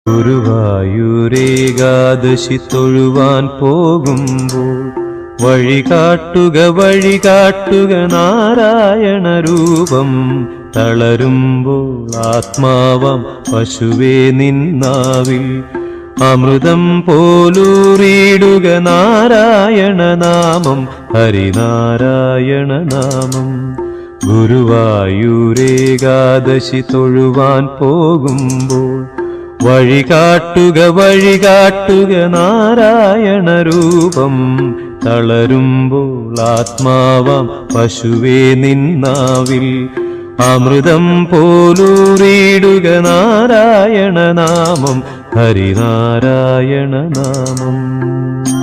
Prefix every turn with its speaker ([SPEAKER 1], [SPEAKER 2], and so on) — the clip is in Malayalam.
[SPEAKER 1] ഗുരുവായൂരേകാദശി തൊഴുവാൻ പോകുമ്പോൾ വഴികാട്ടുക നാരായണ രൂപം. തളരുമ്പോൾ ആത്മാവാം പശുവേ നിന്നാവിൽ അമൃതം പോലൂറിയിടുക നാരായണ നാമം, ഹരിനാരായണ നാമം. ഗുരുവായൂരേകാദശി തൊഴുവാൻ പോകുമ്പോൾ വഴികാട്ടുക നാരായണ രൂപം. തളരുമ്പോൾ ആത്മാവാം പശുവേ നിന്നാവിൽ അമൃതം പോലൂറിയിടുക നാരായണ നാമം, ഹരിനാരായണ നാമം.